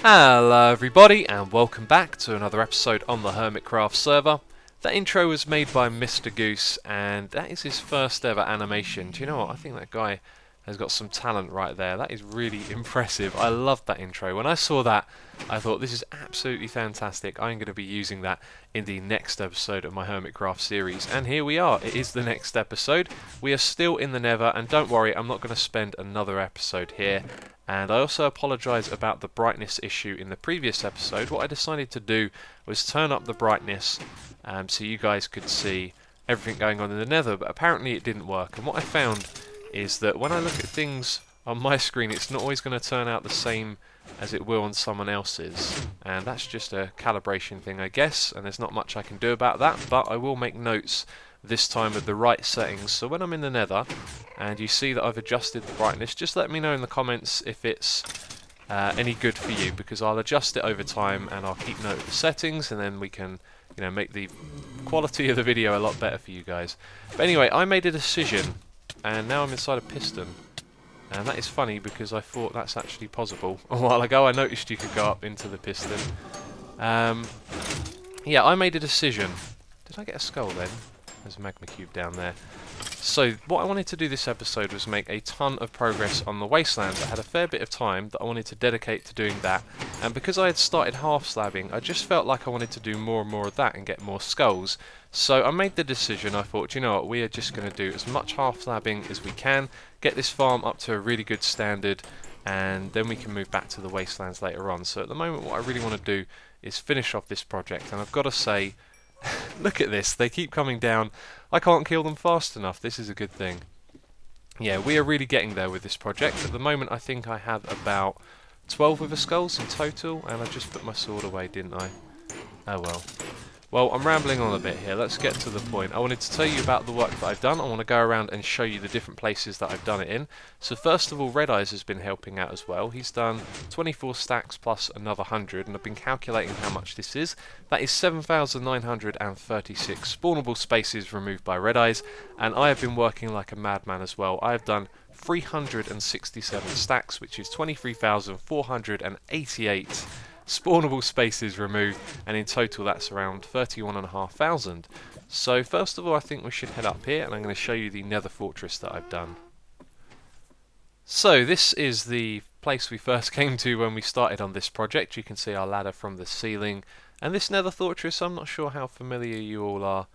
Hello everybody and welcome back to another episode on the Hermitcraft server. That intro was made by MrGoose and that is his first ever animation. Do you know what? I think that guy has got some talent right there. That is really impressive. I loved that intro. When I saw that, I thought this is absolutely fantastic. I'm going to be using that in the next episode of my Hermitcraft series. And here we are. It is the next episode. We are still in the nether, and don't worry, I'm not going to spend another episode here. And I also apologise about the brightness issue in the previous episode. What I decided to do was turn up the brightness so you guys could see everything going on in the nether, but apparently it didn't work. And what I found is that when I look at things on my screen, it's not always going to turn out the same as it will on someone else's. And that's just a calibration thing, I guess, and there's not much I can do about that, but I will make notes this time with the right settings. So when I'm in the nether and you see that I've adjusted the brightness, just let me know in the comments if it's any good for you, because I'll adjust it over time and I'll keep note of the settings, and then we can make the quality of the video a lot better for you guys. But anyway, I made a decision and now I'm inside a piston, and that is funny because I thought that's actually possible. A while ago I noticed you could go up into the piston. Yeah, I made a decision. Did I get a skull then? There's a magma cube down there. So what I wanted to do this episode was make a ton of progress on the wastelands. I had a fair bit of time that I wanted to dedicate to doing that, and because I had started half slabbing, I just felt like I wanted to do more and more of that and get more skulls. So I made the decision. I thought, you know what, we are just going to do as much half slabbing as we can, get this farm up to a really good standard, and then we can move back to the wastelands later on. So at the moment what I really want to do is finish off this project, and I've got to say, look at this, they keep coming down. I can't kill them fast enough. This is a good thing. Yeah, we are really getting there with this project. At the moment I think I have about 12 wither skulls in total, and I just put my sword away, didn't I? Oh well. Well, I'm rambling on a bit here. Let's get to the point. I wanted to tell you about the work that I've done. I want to go around and show you the different places that I've done it in. So first of all, Red Eyes has been helping out as well. He's done 24 stacks plus another 100, and I've been calculating how much this is. That is 7,936 spawnable spaces removed by Red Eyes, and I have been working like a madman as well. I have done 367 stacks, which is 23,488 spawnable spaces removed, and in total that's around 31,500. So first of all, I think we should head up here and I'm going to show you the nether fortress that I've done. So this is the place we first came to when we started on this project. You can see our ladder from the ceiling, and this nether fortress, I'm not sure how familiar you all are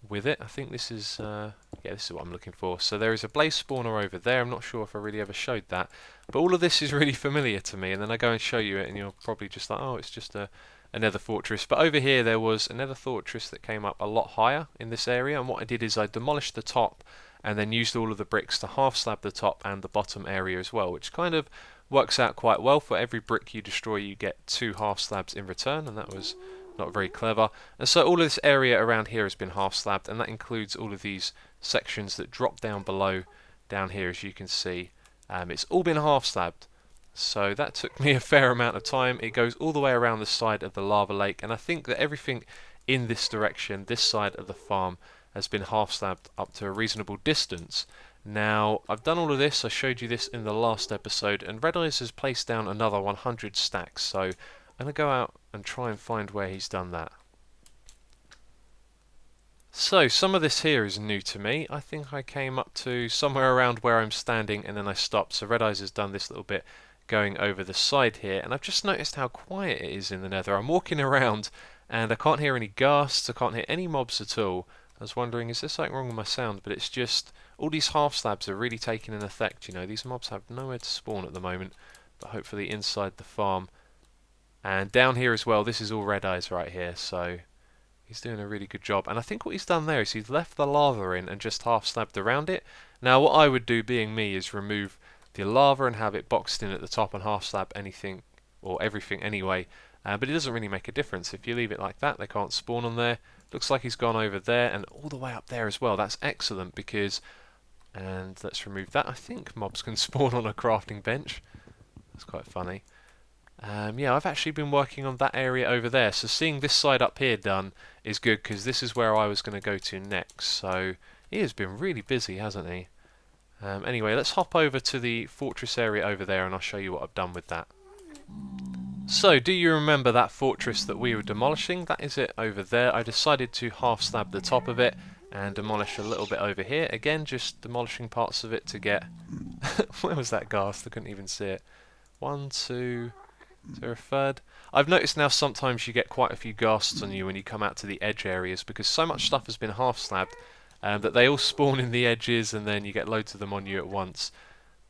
with it. I think this is yeah, this is what I'm looking for. So there is a blaze spawner over there. I'm not sure if I really ever showed that, but all of this is really familiar to me, and then I go and show you it and you're probably just like, oh, it's just a nether fortress. But over here there was a nether fortress that came up a lot higher in this area, and what I did is I demolished the top and then used all of the bricks to half slab the top and the bottom area as well, which kind of works out quite well. For every brick you destroy you get 2 half slabs in return, and that was not very clever. And so all of this area around here has been half slabbed, and that includes all of these sections that drop down below down here, as you can see. It's all been half slabbed, so that took me a fair amount of time. It goes all the way around the side of the lava lake, and I think that everything in this direction, this side of the farm, has been half slabbed up to a reasonable distance. Now I've done all of this, I showed you this in the last episode, and Red Eyes has placed down another 100 stacks, so I'm going to go out and try and find where he's done that. So some of this here is new to me. I think I came up to somewhere around where I'm standing and then I stopped. So Red Eyes has done this little bit going over the side here, and I've just noticed how quiet it is in the nether. I'm walking around and I can't hear any ghasts, I can't hear any mobs at all. I was wondering, is there something wrong with my sound? But it's just, all these half slabs are really taking an effect. You know, these mobs have nowhere to spawn at the moment, but hopefully inside the farm. And down here as well, this is all Red Eyes right here, so he's doing a really good job. And I think what he's done there is he's left the lava in and just half slabbed around it. Now what I would do, being me, is remove the lava and have it boxed in at the top and half slab anything or everything anyway. But it doesn't really make a difference. If you leave it like that, they can't spawn on there. Looks like he's gone over there and all the way up there as well. That's excellent because, and let's remove that. I think mobs can spawn on a crafting bench. That's quite funny. Yeah, I've actually been working on that area over there, so seeing this side up here done is good because this is where I was going to go to next. So he has been really busy, hasn't he? Anyway, let's hop over to the fortress area over there and I'll show you what I've done with that. So, do you remember that fortress that we were demolishing? That is it over there. I decided to half slab the top of it and demolish a little bit over here. Again, just demolishing parts of it to get... Where was that ghast? I couldn't even see it. One, two... Is there a third? I've noticed now sometimes you get quite a few ghasts on you when you come out to the edge areas because so much stuff has been half slabbed that they all spawn in the edges and then you get loads of them on you at once.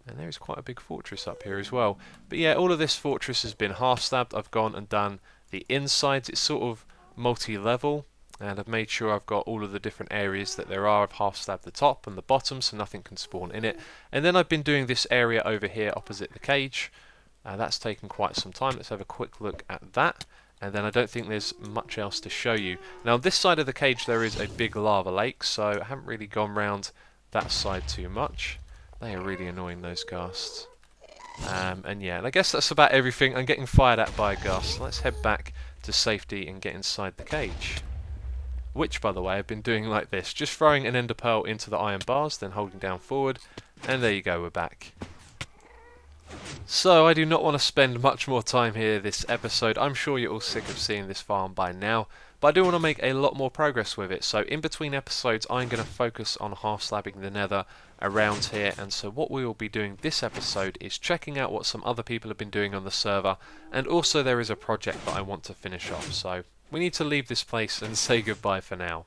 And there is quite a big fortress up here as well. But yeah, all of this fortress has been half slabbed. I've gone and done the insides. It's sort of multi-level. And I've made sure I've got all of the different areas that there are. I've half slabbed the top and the bottom so nothing can spawn in it. And then I've been doing this area over here opposite the cage. That's taken quite some time. Let's have a quick look at that. And then I don't think there's much else to show you. Now on this side of the cage there is a big lava lake. So I haven't really gone round that side too much. They are really annoying, those ghasts. And yeah, and I guess that's about everything. I'm getting fired at by a ghast. Let's head back to safety and get inside the cage. Which, by the way, I've been doing like this. Just throwing an ender pearl into the iron bars, then holding down forward. And there you go, we're back. So, I do not want to spend much more time here this episode. I'm sure you're all sick of seeing this farm by now. But I do want to make a lot more progress with it. So in between episodes I'm going to focus on half slabbing the nether around here. And so what we will be doing this episode is checking out what some other people have been doing on the server. And also there is a project that I want to finish off. So we need to leave this place and say goodbye for now.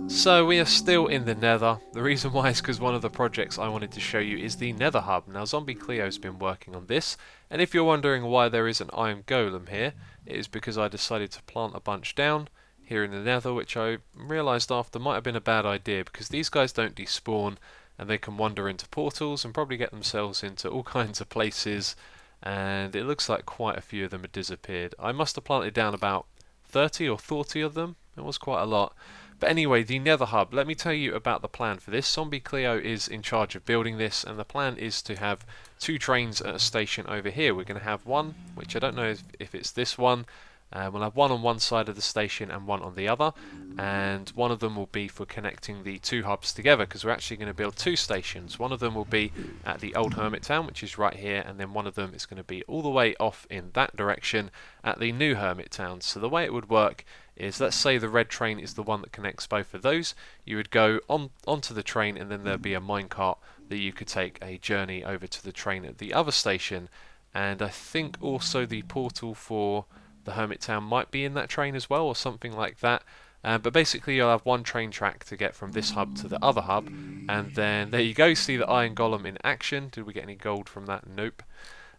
So we are still in the nether. The reason why is because one of the projects I wanted to show you is the nether hub. Now Zombie Cleo's been working on this, and if you're wondering why there is an iron golem here, it is because I decided to plant a bunch down here in the nether, which I realised after might have been a bad idea because these guys don't despawn and they can wander into portals and probably get themselves into all kinds of places, and it looks like quite a few of them have disappeared. I must have planted down about 30 or 40 of them. It was quite a lot. But anyway, the nether hub, let me tell you about the plan for this. Zombie Cleo is in charge of building this, and the plan is to have 2 trains at a station over here. We're going to have one, which I don't know if it's this one. We'll have one on one side of the station and one on the other, and one of them will be for connecting the 2 hubs together, because we're actually going to build 2 stations. One of them will be at the old Hermit Town, which is right here, and then one of them is going to be all the way off in that direction at the new Hermit Town. So the way it would work is, let's say the red train is the one that connects both of those. You would go onto the train, and then there'd be a minecart that you could take a journey over to the train at the other station. And I think also the portal for the Hermit Town might be in that train as well, or something like that. But basically you'll have one train track to get from this hub to the other hub, and then there you go, see the iron golem in action. Did we get any gold from that? Nope.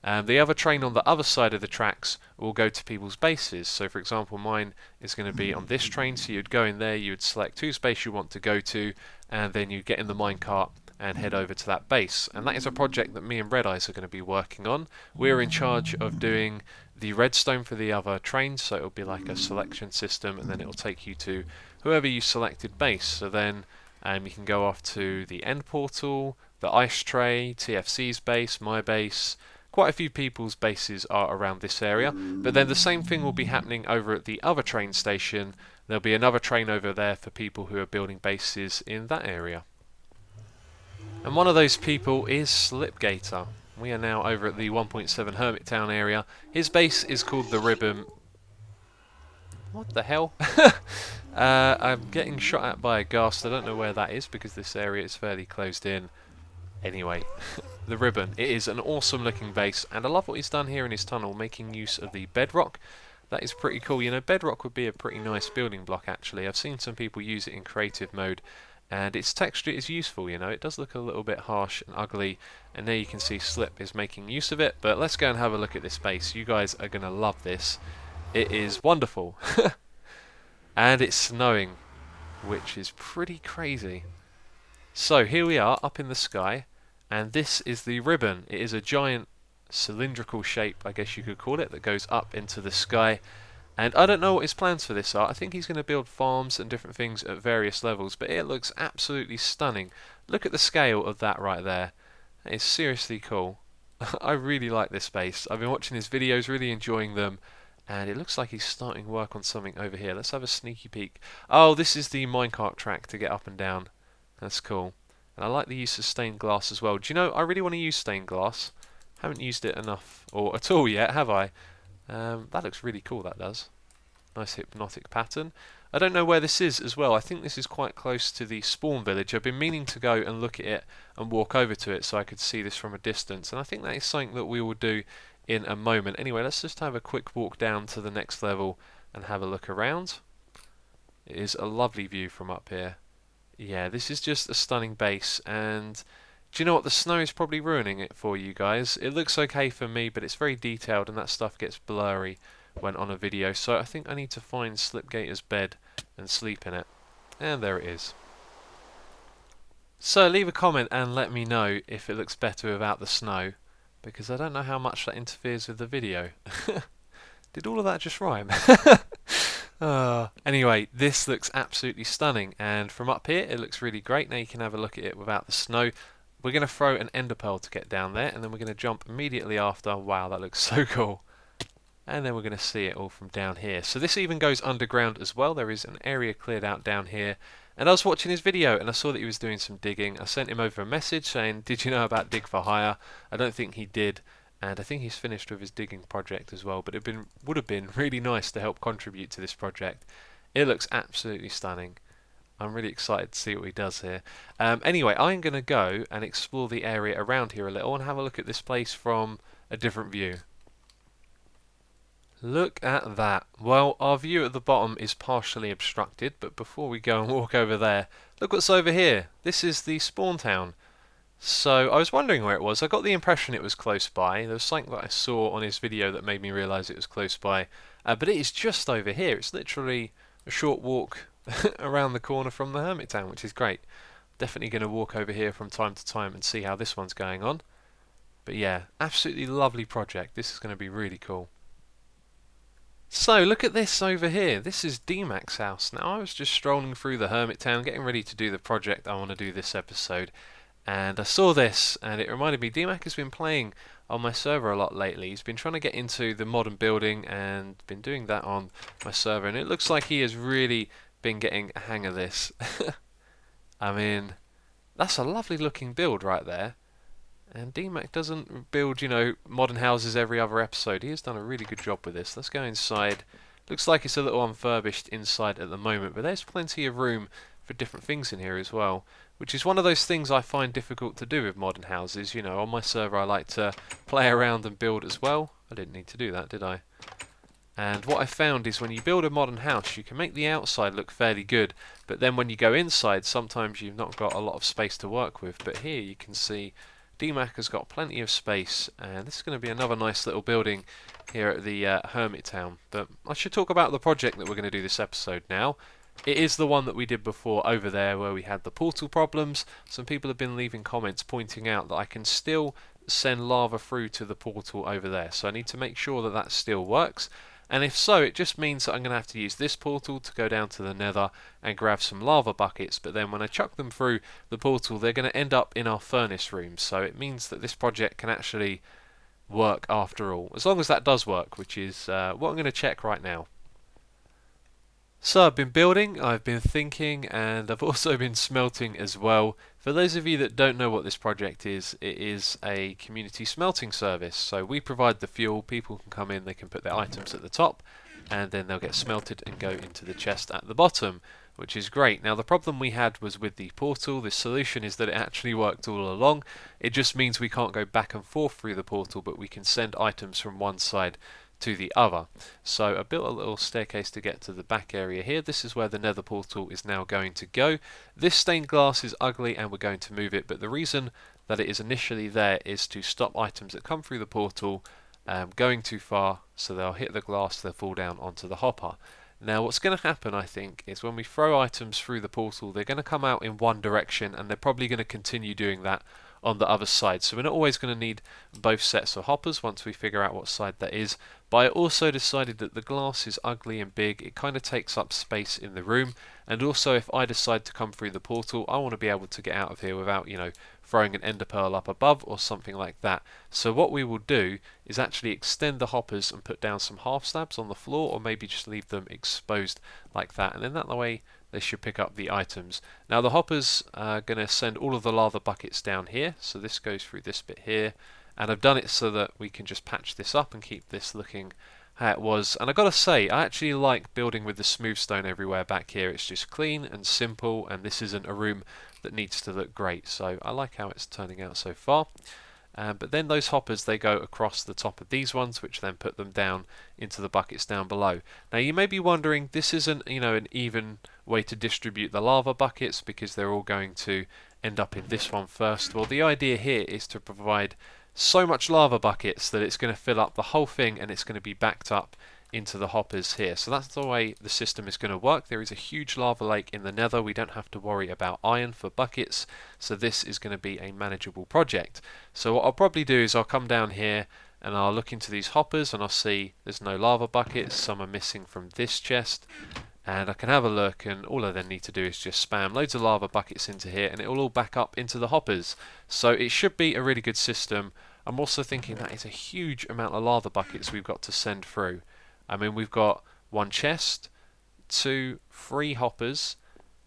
The other train on the other side of the tracks will go to people's bases. So for example, mine is going to be on this train, so you'd go in there, you would select whose base you want to go to, and then you get in the minecart and head over to that base. And that is a project that me and Red Eyes are going to be working on. We're in charge of doing the redstone for the other trains, so it'll be like a selection system, and then it'll take you to whoever you selected base. So then you can go off to the end portal, the ice tray, TFC's base, my base. Quite a few people's bases are around this area, but then the same thing will be happening over at the other train station. There'll be another train over there for people who are building bases in that area. And one of those people is Slipgator. We are now over at the 1.7 Hermit Town area. His base is called the Ribbon. What the hell? I'm getting shot at by a ghast. I don't know where that is because this area is fairly closed in. Anyway, the Ribbon. It is an awesome looking base, and I love what he's done here in his tunnel, making use of the bedrock. That is pretty cool. You know, bedrock would be a pretty nice building block actually. I've seen some people use it in creative mode, and its texture is useful, you know. It does look a little bit harsh and ugly, and there you can see Slip is making use of it. But let's go and have a look at this base. You guys are going to love this. It is wonderful. And it's snowing, which is pretty crazy. So here we are up in the sky, and this is the Ribbon. It is a giant cylindrical shape, I guess you could call it, that goes up into the sky. And I don't know what his plans for this are. I think he's going to build farms and different things at various levels, but it looks absolutely stunning. Look at the scale of that right there. That is seriously cool. I really like this base. I've been watching his videos, really enjoying them, and it looks like he's starting work on something over here. Let's have a sneaky peek. Oh, this is the minecart track to get up and down. That's cool. And I like the use of stained glass as well. Do you know, I really want to use stained glass. Haven't used it enough, or at all yet, have I? That looks really cool, that does. Nice hypnotic pattern. I don't know where this is as well. I think this is quite close to the spawn village. I've been meaning to go and look at it and walk over to it so I could see this from a distance. And I think that is something that we will do in a moment. Anyway, let's just have a quick walk down to the next level and have a look around. It is a lovely view from up here. Yeah, this is just a stunning base, and do you know what? The snow is probably ruining it for you guys. It looks okay for me, but it's very detailed and that stuff gets blurry when on a video, so I think I need to find Slipgator's bed and sleep in it. And there it is. So leave a comment and let me know if it looks better without the snow, because I don't know how much that interferes with the video. Did all of that just rhyme? Anyway, this looks absolutely stunning, and from up here it looks really great. Now you can have a look at it without the snow. We're going to throw an ender pearl to get down there, and then we're going to jump immediately after. Wow, that looks so cool. And then we're going to see it all from down here. So this even goes underground as well. There is an area cleared out down here. And I was watching his video and I saw that he was doing some digging. I sent him over a message saying, did you know about Dig for Hire? I don't think he did. And I think he's finished with his digging project as well. But it would have been really nice to help contribute to this project. It looks absolutely stunning. I'm really excited to see what he does here. Anyway, I'm going to go and explore the area around here a little and have a look at this place from a different view. Look at that. Well, our view at the bottom is partially obstructed, but before we go and walk over there, look what's over here. This is the spawn town. So I was wondering where it was. I got the impression it was close by. There was something that I saw on his video that made me realise it was close by. But it is just over here. It's literally a short walk around the corner from the hermit town, which is great. Definitely going to walk over here from time to time and see how this one's going on. But yeah, absolutely lovely project. This is going to be really cool. So look at this over here. This is DMAC's house. Now I was just strolling through the hermit town getting ready to do the project I want to do this episode, and I saw this and it reminded me DMAC has been playing on my server a lot lately. He's been trying to get into the modern building and been doing that on my server, and it looks like he has really been getting a hang of this. I mean, that's a lovely looking build right there. And DMAC doesn't build, you know, modern houses every other episode. He has done a really good job with this. Let's go inside. Looks like it's a little unfurbished inside at the moment, but there's plenty of room for different things in here as well, which is one of those things I find difficult to do with modern houses. You know, on my server I like to play around and build as well. I didn't need to do that, did I? And what I found is when you build a modern house, you can make the outside look fairly good, but then when you go inside, sometimes you've not got a lot of space to work with. But here you can see DMAC has got plenty of space, and this is going to be another nice little building here at the Hermit Town. But I should talk about the project that we're going to do this episode now. It is the one that we did before over there where we had the portal problems. Some people have been leaving comments pointing out that I can still send lava through to the portal over there, so I need to make sure that that still works. And if so, it just means that I'm going to have to use this portal to go down to the nether and grab some lava buckets, but then when I chuck them through the portal they're going to end up in our furnace room, so it means that this project can actually work after all, as long as that does work, which is what I'm going to check right now. So I've been building, I've been thinking, and I've also been smelting as well. For those of you that don't know what this project is, it is a community smelting service. So we provide the fuel, people can come in, they can put their items at the top, and then they'll get smelted and go into the chest at the bottom, which is great. Now the problem we had was with the portal. The solution is that it actually worked all along. It just means we can't go back and forth through the portal, but we can send items from one side to the other. So I built a little staircase to get to the back area here. This is where the nether portal is now going to go. This stained glass is ugly and we're going to move it, but the reason that it is initially there is to stop items that come through the portal going too far, so they'll hit the glass, they'll fall down onto the hopper. Now what's going to happen, I think, is when we throw items through the portal, they're going to come out in one direction and they're probably going to continue doing that on the other side. So we're not always going to need both sets of hoppers once we figure out what side that is. But I also decided that the glass is ugly and big, it kind of takes up space in the room, and also if I decide to come through the portal I want to be able to get out of here without, you know, throwing an ender pearl up above or something like that. So what we will do is actually extend the hoppers and put down some half slabs on the floor, or maybe just leave them exposed like that, and then that way they should pick up the items. Now the hoppers are going to send all of the lava buckets down here, so this goes through this bit here, and I've done it so that we can just patch this up and keep this looking how it was. And I gotta say, I actually like building with the smooth stone everywhere back here. It's just clean and simple, and this isn't a room that needs to look great. So I like how it's turning out so far. But then those hoppers, they go across the top of these ones, which then put them down into the buckets down below. Now you may be wondering, this isn't, an even way to distribute the lava buckets, because they're all going to end up in this one first. Well, the idea here is to provide so much lava buckets that it's going to fill up the whole thing, and it's going to be backed up into the hoppers here. So that's the way the system is going to work. There is a huge lava lake in the nether. We don't have to worry about iron for buckets, so this is going to be a manageable project. So what I'll probably do is I'll come down here and I'll look into these hoppers, and I'll see there's no lava buckets. Some are missing from this chest, and I can have a look, and all I then need to do is just spam loads of lava buckets into here, and it will all back up into the hoppers. So it should be a really good system. I'm also thinking that is a huge amount of lava buckets we've got to send through. I mean, we've got one chest, 2, 3 hoppers,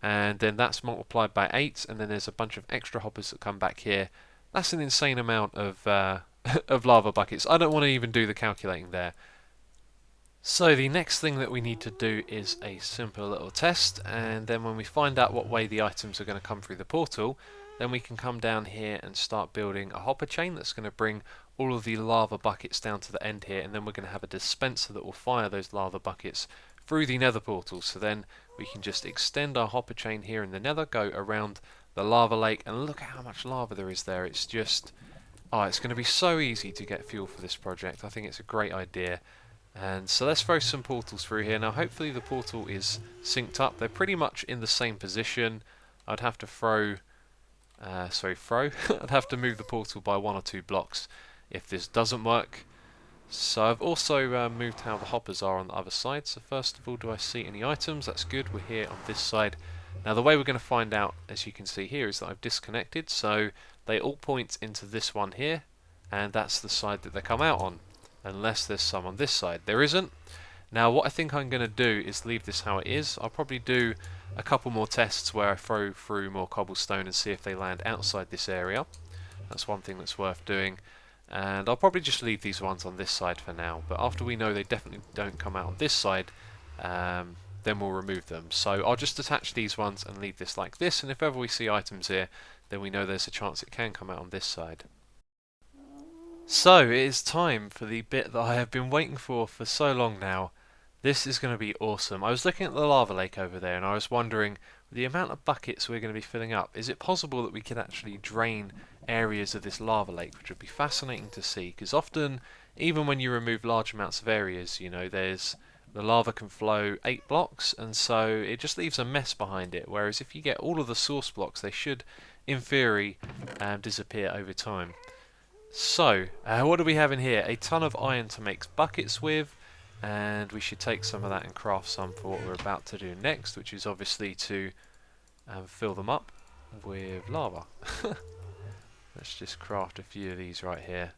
and then that's multiplied by 8, and then there's a bunch of extra hoppers that come back here. That's an insane amount of of lava buckets. I don't want to even do the calculating there. So the next thing that we need to do is a simple little test, and then when we find out what way the items are going to come through the portal, then we can come down here and start building a hopper chain that's going to bring all of the lava buckets down to the end here, and then we're going to have a dispenser that will fire those lava buckets through the nether portal. So then we can just extend our hopper chain here in the nether, go around the lava lake, and look at how much lava there is there. It's just, it's going to be so easy to get fuel for this project. I think it's a great idea. And so let's throw some portals through here. Now hopefully the portal is synced up. They're pretty much in the same position. I'd have to I'd have to move the portal by 1 or 2 blocks if this doesn't work. So I've also moved how the hoppers are on the other side. So first of all, do I see any items? That's good, we're here on this side. Now the way we're going to find out, as you can see here, is that I've disconnected. So they all point into this one here, and that's the side that they come out on, unless there's some on this side. There isn't. Now what I think I'm going to do is leave this how it is. I'll probably do a couple more tests where I throw through more cobblestone and see if they land outside this area. That's one thing that's worth doing. And I'll probably just leave these ones on this side for now, but after we know they definitely don't come out on this side, then we'll remove them. So I'll just attach these ones and leave this like this, and if ever we see items here, then we know there's a chance it can come out on this side. So it is time for the bit that I have been waiting for so long now. This is going to be awesome. I was looking at the lava lake over there, and I was wondering, the amount of buckets we're going to be filling up, is it possible that we could actually drain areas of this lava lake, which would be fascinating to see, because often, even when you remove large amounts of areas, the lava can flow 8 blocks, and so it just leaves a mess behind it, whereas if you get all of the source blocks, they should, in theory, disappear over time. So, what do we have in here? A ton of iron to make buckets with, and we should take some of that and craft some for what we're about to do next, which is obviously to fill them up with lava. Let's just craft a few of these right here.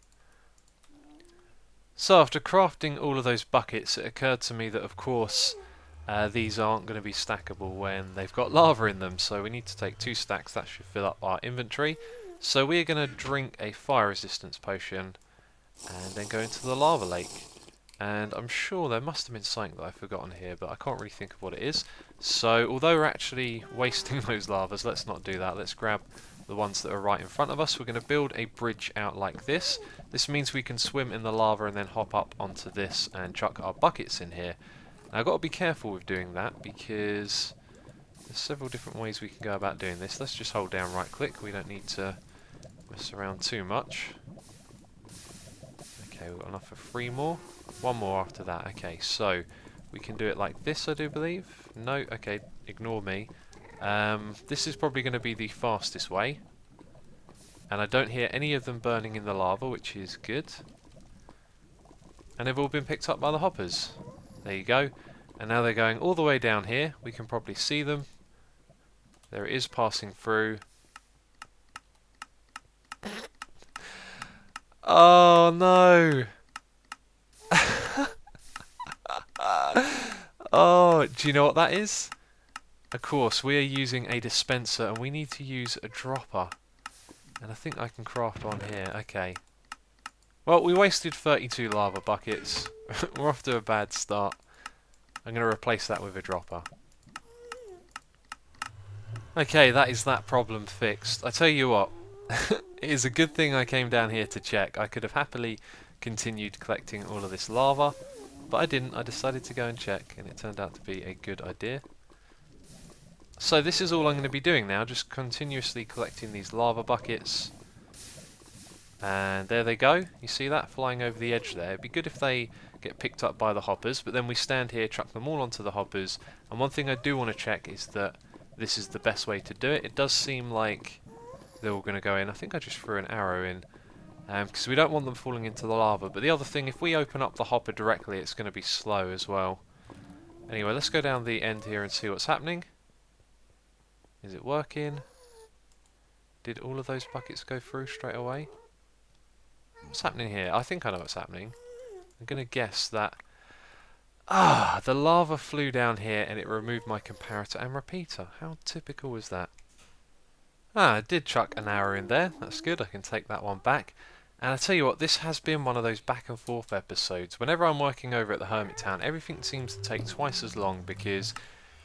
So after crafting all of those buckets, it occurred to me that of course these aren't going to be stackable when they've got lava in them, so we need to take 2 stacks. That should fill up our inventory. So we're going to drink a fire resistance potion and then go into the lava lake. And I'm sure there must have been something that I've forgotten here, but I can't really think of what it is. So although we're actually wasting those lavas, let's not do that. Let's grab the ones that are right in front of us. We're going to build a bridge out like this. This means we can swim in the lava and then hop up onto this and chuck our buckets in here. Now I've got to be careful with doing that, because there's several different ways we can go about doing this. Let's just hold down right click. We don't need to mess around too much. Okay, we've got enough for 3 more. 1 more after that. Okay, so we can do it like this, I do believe. No, okay, ignore me. This is probably going to be the fastest way. And I don't hear any of them burning in the lava, which is good. And they've all been picked up by the hoppers. There you go. And now they're going all the way down here. We can probably see them. There it is passing through. Oh no! Oh, do you know what that is? Of course, we are using a dispenser and we need to use a dropper. And I think I can craft one here. Okay. Well, we wasted 32 lava buckets. We're off to a bad start. I'm going to replace that with a dropper. Okay, that is that problem fixed. I tell you what, it is a good thing I came down here to check. I could have happily continued collecting all of this lava, but I didn't. I decided to go and check, and it turned out to be a good idea. So this is all I'm going to be doing now, just continuously collecting these lava buckets. And there they go. You see that flying over the edge there? It'd be good if they get picked up by the hoppers, but then we stand here, chuck them all onto the hoppers. And one thing I do want to check is that this is the best way to do it. It does seem like they're all going to go in. I think I just threw an arrow in, because we don't want them falling into the lava. But the other thing, if we open up the hopper directly, it's going to be slow as well. Anyway, let's go down the end here and see what's happening. Is it working? Did all of those buckets go through straight away? What's happening here? I think I know what's happening. I'm going to guess that... the lava flew down here and it removed my comparator and repeater. How typical was that? I did chuck an arrow in there. That's good. I can take that one back. And I tell you what, this has been one of those back and forth episodes. Whenever I'm working over at the Hermit Town, everything seems to take twice as long because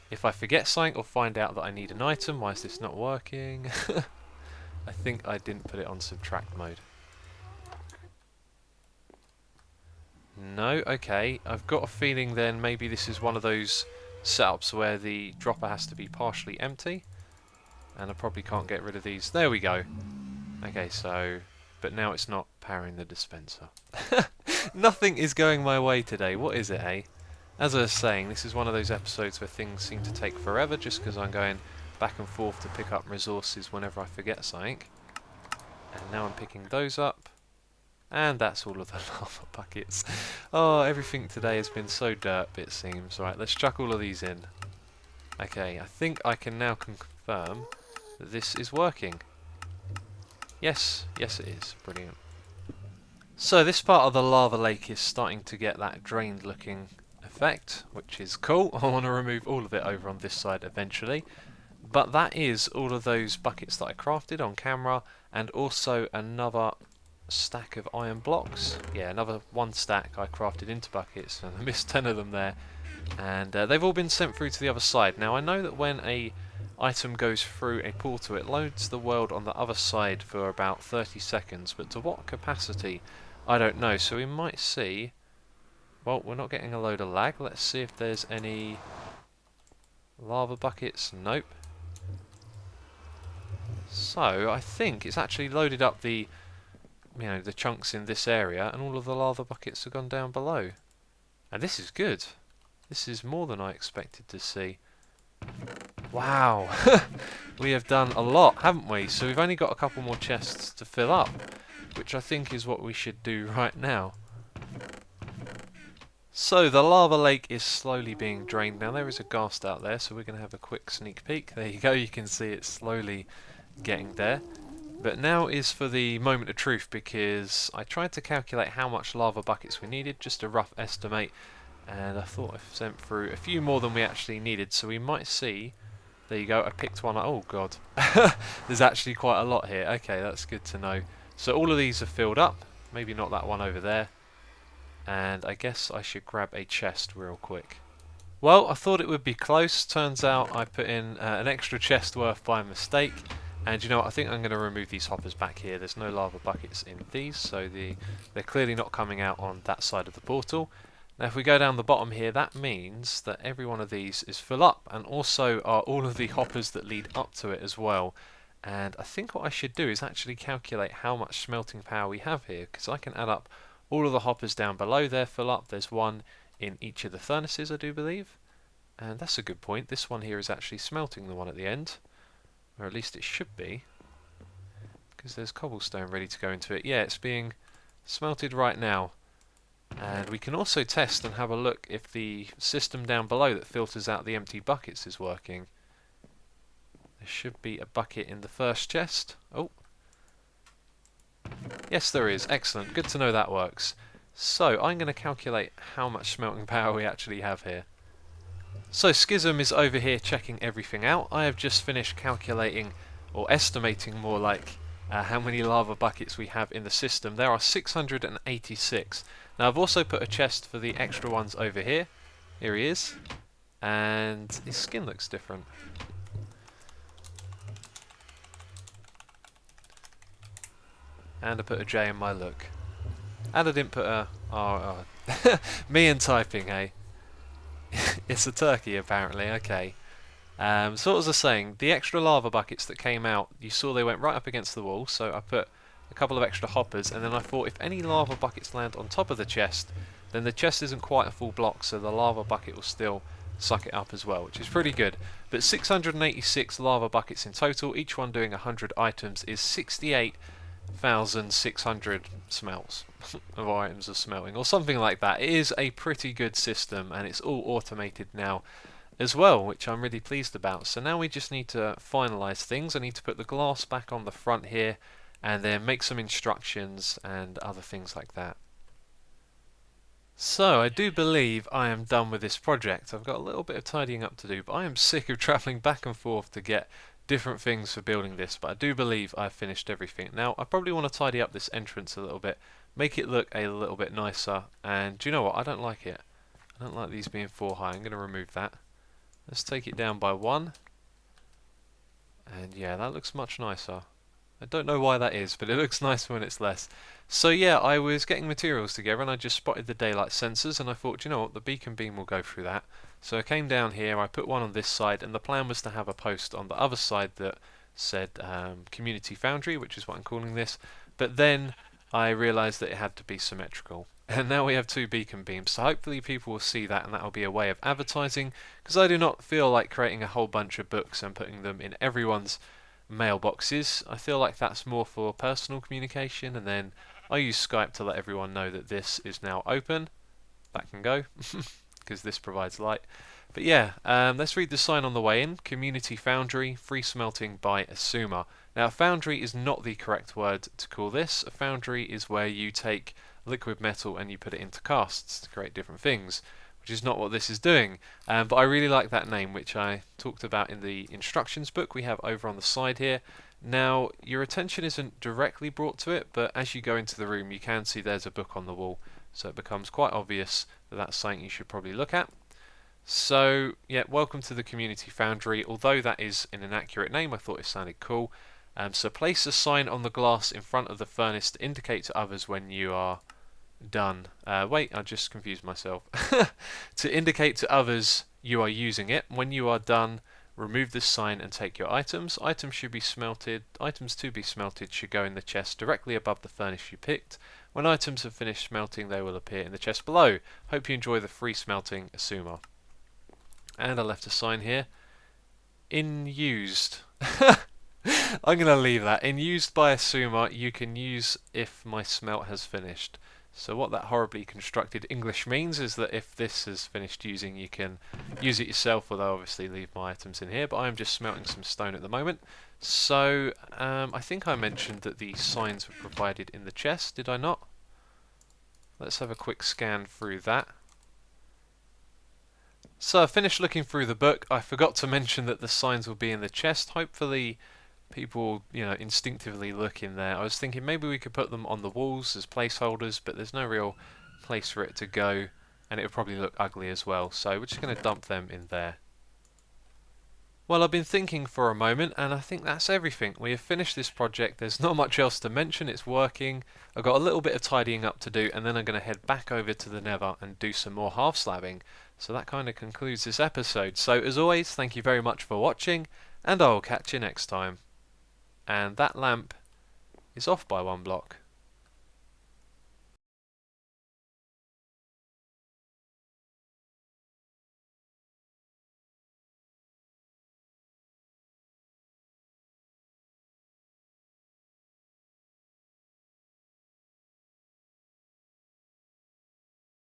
if I forget something or find out that I need an item, why is this not working? I think I didn't put it on subtract mode. No, okay. I've got a feeling then maybe this is one of those setups where the dropper has to be partially empty. And I probably can't get rid of these. There we go. Okay, so... But now it's not powering the dispenser. Nothing is going my way today. What is it, eh? As I was saying, this is one of those episodes where things seem to take forever just because I'm going back and forth to pick up resources whenever I forget something. And now I'm picking those up. And that's all of the lava buckets. Oh, everything today has been so derp, it seems. Right, let's chuck all of these in. Okay, I think I can now confirm that this is working. Yes, yes it is. Brilliant. So this part of the lava lake is starting to get that drained looking effect, which is cool. I want to remove all of it over on this side eventually. But that is all of those buckets that I crafted on camera, and also another stack of iron blocks. Yeah, another one stack I crafted into buckets, and I missed 10 of them there. And they've all been sent through to the other side. Now I know that when a item goes through a portal, it loads the world on the other side for about 30 seconds, but to what capacity, I don't know. So we might see... Well, we're not getting a load of lag. Let's see if there's any lava buckets. Nope. So I think it's actually loaded up the the chunks in this area, and all of the lava buckets have gone down below. And this is good. This is more than I expected to see. Wow. We have done a lot, haven't we? So we've only got a couple more chests to fill up, which I think is what we should do right now. So the lava lake is slowly being drained. Now there is a ghast out there, so we're going to have a quick sneak peek. There you go, you can see it slowly getting there. But now is for the moment of truth, because I tried to calculate how much lava buckets we needed, just a rough estimate, and I thought I sent through a few more than we actually needed, so we might see... There you go, I picked one. Oh god, there's actually quite a lot here. Okay, that's good to know. So all of these are filled up, maybe not that one over there, and I guess I should grab a chest real quick. Well, I thought it would be close. Turns out I put in an extra chest worth by mistake. And you know what, I think I'm going to remove these hoppers back here. There's no lava buckets in these, so they're clearly not coming out on that side of the portal. Now if we go down the bottom here, that means that every one of these is full up, and also are all of the hoppers that lead up to it as well. And I think what I should do is actually calculate how much smelting power we have here, because I can add up all of the hoppers down below there full up. There's one in each of the furnaces, I do believe. And that's a good point. This one here is actually smelting the one at the end. Or at least it should be, because there's cobblestone ready to go into it. Yeah, it's being smelted right now. And we can also test and have a look if the system down below that filters out the empty buckets is working. There should be a bucket in the first chest. Oh. Yes, there is. Excellent. Good to know that works. So, I'm going to calculate how much smelting power we actually have here. So Schism is over here checking everything out. I have just finished calculating, or estimating more like, how many lava buckets we have in the system. There are 686. Now I've also put a chest for the extra ones over here. Here he is. And his skin looks different. And I put a J in my look. And I didn't put a... me and typing, hey? It's a turkey, apparently, okay. So what was I saying? The extra lava buckets that came out, you saw they went right up against the wall, so I put a couple of extra hoppers, and then I thought if any lava buckets land on top of the chest, then the chest isn't quite a full block, so the lava bucket will still suck it up as well, which is pretty good. But 686 lava buckets in total, each one doing 100 items, is 68,600 smelts of items of smelting, or something like that. It is a pretty good system, and it's all automated now as well, which I'm really pleased about. So now we just need to finalise things. I need to put the glass back on the front here, and then make some instructions and other things like that. So I do believe I am done with this project. I've got a little bit of tidying up to do, but I am sick of travelling back and forth to get different things for building this, but I do believe I've finished everything. Now I probably want to tidy up this entrance a little bit, make it look a little bit nicer, and do you know what, I don't like it. I don't like these being 4 high. I'm going to remove that. Let's take it down by 1, and yeah, that looks much nicer. I don't know why that is, but it looks nicer when it's less. So yeah, I was getting materials together and I just spotted the daylight sensors, and I thought, you know what, the beacon beam will go through that. So I came down here, I put one on this side, and the plan was to have a post on the other side that said Community Foundry, which is what I'm calling this, but then I realised that it had to be symmetrical. And now we have 2 beacon beams, so hopefully people will see that, and that will be a way of advertising, because I do not feel like creating a whole bunch of books and putting them in everyone's mailboxes. I feel like that's more for personal communication, and then I use Skype to let everyone know that this is now open. That can go, because this provides light. But yeah, let's read the sign on the way in. Community Foundry, free smelting by Asuma. Now, foundry is not the correct word to call this. A foundry is where you take liquid metal and you put it into casts to create different things, which is not what this is doing. But I really like that name, which I talked about in the instructions book we have over on the side here. Now, your attention isn't directly brought to it, but as you go into the room, you can see there's a book on the wall, so it becomes quite obvious that that's something you should probably look at. So, yeah, welcome to the Community Foundry. Although that is an inaccurate name, I thought it sounded cool. So place a sign on the glass in front of the furnace to indicate to others when you are done. Wait, I just confused myself. To indicate to others you are using it. When you are done, remove this sign and take your items. Items should be smelted. Items to be smelted should go in the chest directly above the furnace you picked. When items have finished smelting, they will appear in the chest below. Hope you enjoy the free smelting, Asuma. And I left a sign here. In used. I'm going to leave that. In used by Asuma, you can use if my smelt has finished. So what that horribly constructed English means is that if this has finished using, you can use it yourself, although obviously leave my items in here. But I'm just smelting some stone at the moment. So I think I mentioned that the signs were provided in the chest, did I not? Let's have a quick scan through that. So I finished looking through the book. I forgot to mention that the signs will be in the chest. Hopefully people, instinctively look in there. I was thinking maybe we could put them on the walls as placeholders, but there's no real place for it to go, and it would probably look ugly as well. So we're just going to dump them in there. Well, I've been thinking for a moment, and I think that's everything. We have finished this project. There's not much else to mention. It's working. I've got a little bit of tidying up to do, and then I'm going to head back over to the nether and do some more half slabbing. So that kind of concludes this episode. So as always, thank you very much for watching, and I will catch you next time. And that lamp is off by 1 block.